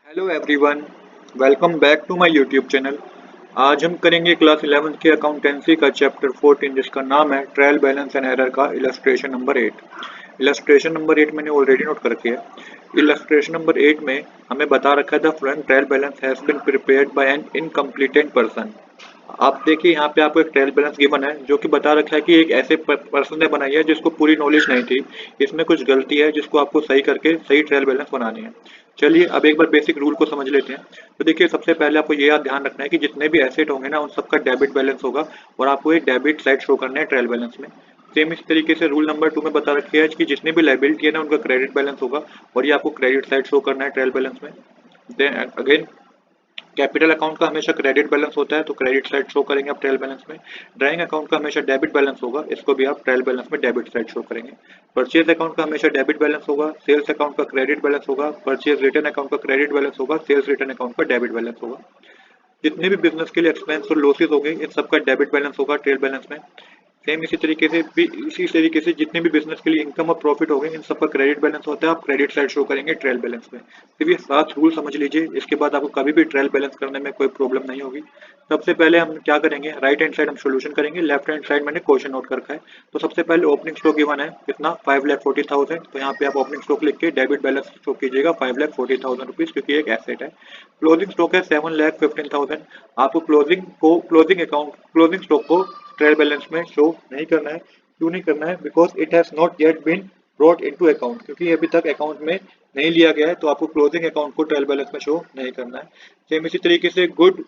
Hello everyone, welcome back to my YouTube channel. आज हम करेंगे क्लास 11th की अकाउंटेंसी का चैप्टर 14 जिसका नाम है ट्रायल बैलेंस एंड एरर का इलस्ट्रेशन नंबर 8। इलस्ट्रेशन नंबर 8 मैंने ऑलरेडी नोट कर रखी है। इलस्ट्रेशन नंबर 8 में हमें बता रखा था front trial balance has been prepared by an incompetent person. आप देखिए यहाँ पे आपको एक ट्रायल बैलेंस गिवन है जो कि बता रखा है कि एक ऐसे पर्सन ने बनाई है जिसको पूरी नॉलेज नहीं थी, इसमें कुछ गलती है जिसको आपको सही करके सही ट्रायल बैलेंस बनानी है। चलिए अब एक बार बेसिक रूल को समझ लेते हैं। तो देखिए सबसे पहले आपको ये याद ध्यान रखना है कि जितने भी एसेट होंगे ना उन सबका डेबिट बैलेंस होगा और आपको एक डेबिट साइड शो करना है ट्रायल बैलेंस में। सेम इस तरीके से रूल नंबर 2 में बता रखा है कि जितने भी लाइबिलिटी है ना उनका क्रेडिट बैलेंस होगा और ये आपको क्रेडिट साइड शो करना है ट्रायल बैलेंस में। देन अगेन कैपिटल अकाउंट का हमेशा क्रेडिट बैलेंस होता है तो क्रेडिट साइड शो करेंगे आप ट्रायल बैलेंस में। ड्राइंग अकाउंट का हमेशा डेबिट बैलेंस होगा, इसको भी आप ट्रायल बैलेंस में डेबिट साइड शो करेंगे। परचेज अकाउंट का हमेशा डेबिट बैलेंस होगा, सेल्स अकाउंट का क्रेडिट बैलेंस होगा, परचेज रिटर्न अकाउंट का क्रेडिट बैलेंस होगा, सेल्स रिटर्न अकाउंट का डेबिट बैलेंस होगा। जितने भी बिजनेस के लिए एक्सपेंस और लॉसेस होंगे इन सबका डेबिट बैलेंस होगा ट्रेल बैलेंस में। सेम इसी तरीके से जितने भी बिजनेस के लिए इनकम और प्रॉफिट हो गए इन सबका क्रेडिट बैलेंस होता है, आप क्रेडिट साइड शो करेंगे ट्रेल बैलेंस में। तो ये 7 रूल समझ लीजिए, इसके बाद आपको कभी भी ट्रेल बैलेंस करने में कोई प्रॉब्लम नहीं होगी। सबसे पहले हम क्या करेंगे, राइट हैंड साइड हम सोल्यूशन करेंगे, लेफ्ट हैंड साइड मैंने क्वेश्चन नोट कर रखा है। तो सबसे पहले ओपनिंग स्टॉक गिवन है कितना 5,40,000, तो यहाँ पे आप ओपनिंग स्टॉक लिख के डेबिट बैलेंस शो कीजिएगा 5,40,000 रुपीज क्योंकि एक एसेट है। क्लोजिंग स्टॉक है 7,15,000, आपको क्लोजिंग स्टॉक को ट्रेल बैलेंस में शो नहीं करना है। क्यों नहीं करना है? Because it has not yet been brought into account, क्योंकि अभी तक अकाउंट में नहीं लिया गया है तो आपको क्लोजिंग अकाउंट को ट्रायल बैलेंस में शो नहीं करना है। सेम इसी तरीके से गुड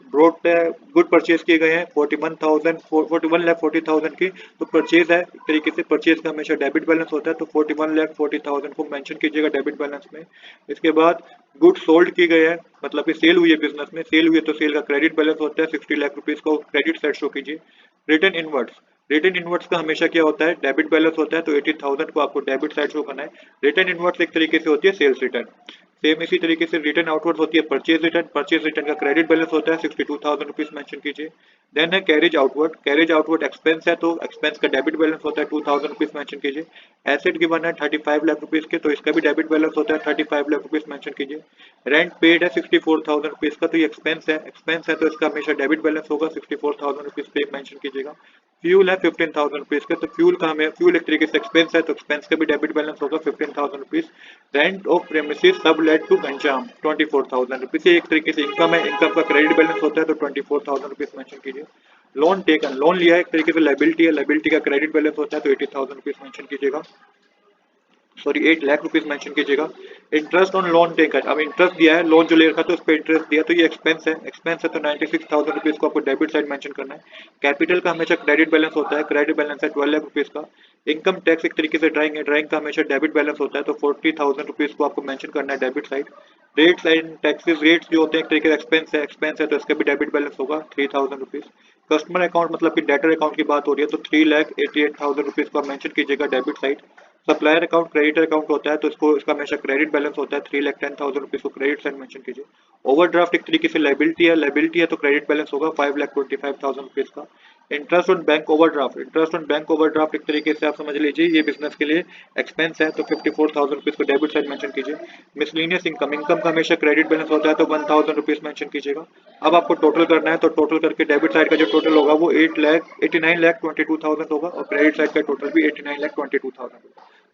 परचेज किए गए हैं 41,40,000 की, तो परचेज है एक तरीके से परचेज का हमेशा डेबिट बैलेंस होता है तो 41,40,000 को मेंशन कीजिएगा डेबिट बैलेंस में। इसके बाद गुड सोल्ड किए गए हैं, मतलब कि सेल हुई है, बिजनेस में सेल हुई है तो सेल का क्रेडिट बैलेंस होता है 60 लाख रुपीज को क्रेडिट साइड शो कीजिए। रिटर्न इनवर्ड्स का हमेशा क्या होता है, डेबिट बैलेंस होता है तो 80,000 को आपको डेबिट साइड शो करना है। रिटर्न इनवर्ड्स एक तरीके से होती है सेल्स रिटर्न। सेम इसी तरीके से रिटर्न आउटवर्ड्स होती है परचेज रिटर्न का क्रेडिट बैलेंस होता है 62,000 रुपीज मेंशन कीजिए। देन है कैरेज आउटवर्ड एक्सपेंस है तो एक्सपेंस का डेबिट बैलेंस होता है 2,000 रुपीज मेंशन कीजिए। एसेट गिवन है 35 लाख रुपीज के, तो इसका भी डेबिट बैलेंस होता है 35 लाख रुपीज मेंशन कीजिए। रेंट पेड है 64,000 रुपीज का, तो ये एक्सपेंस है तो इसका हमेशा डेबिट बैलेंस होगा 64,000 रुपीज पे मेंशन कीजिएगा। फ्यूल है 15,000 रुपीज का, तो फ्यूल एक तरीके से एक्सपेंस है तो एक्सपेंस का भी डेबिट बैलेंस होगा 15,000 रुपीज। रेंट ऑफ प्रेमिसेस सब लेट टू घनश्याम 24,000 रुपीज, एक तरीके से इनकम है, इनकम का क्रेडिट बैलेंस होता है तो 24,000 रुपीज मेंशन कीजिए। लोन लिया है एक तरीके से लाइबिलिटी का क्रेडिट बैलेंस होता है तो 80,000 रुपीज मेंशन कीजिएगा, सॉरी 8 लाख रुपीज मेंशन कीजिएगा। इंटरेस्ट ऑन लोन टेकन, अब इंटरेस्ट दिया है, लोन जो ले रखा था उस पर इंटरेस्ट दिया तो ये एक्सपेंस है तो 96,000 रुपीज को आपको डेबिट साइड मेंशन करना है। कैपिटल का हमेशा क्रेडिट बैलेंस होता है, क्रेडिट बैलेंस है 12 लाख रुपीज का। इनकम टैक्स एक तरीके से ड्राइंग का हमेशा डेबिट बैलेंस होता है तो 40,000 रुपीज को आपको मेंशन करना है डेबिट साइड। रेट्स जो होते हैं एक तरीके से एक्सपेंस है तो इसका भी डेबिट बैलेंस होगा 3,000 रुपीज। कस्टमर अकाउंट मतलब कि डेटर अकाउंट की बात हो रही है तो 3,88,000 रुपीज को मेंशन कीजिएगा debit side. Supplier account creditor account होता है तो इसका हमेशा क्रेडिट बैलेंस होता है 3,10,000 रुपीज को क्रेडिट साइड मेंशन कीजिए। ओवरड्राफ्ट एक तरीके से लाइबिलिटी है तो क्रेडिट बैलेंस होगा 5,25,000 रुपीज का। इंटरेस्ट ऑन बैंक ओवरड्राफ्ट एक तरीके से आप समझ लीजिए ये बिजनेस के लिए एक्सपेंस है तो 54,000 रुपीज को डेबिट साइड मेंशन कीजिए। मिसलिनियस इनकम का हमेशा क्रेडिट बैलेंस होता है तो 1,000 रुपीज मेंशन कीजिएगा। अब आपको टोटल करना है तो टोटल करके डेबिट साइड का जो टोटल होगा वो 8,89,22,000 होगा और क्रेडिट साइड का टोटल भी 89,22,000 होगा।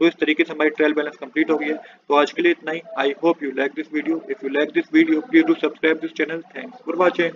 तो इस तरीके से हमारी ट्रायल बैलेंस कंप्लीट हो गई है। तो आज के लिए इतना ही। I hope you like this video. If you like this video please do subscribe this channel. Thanks for watching.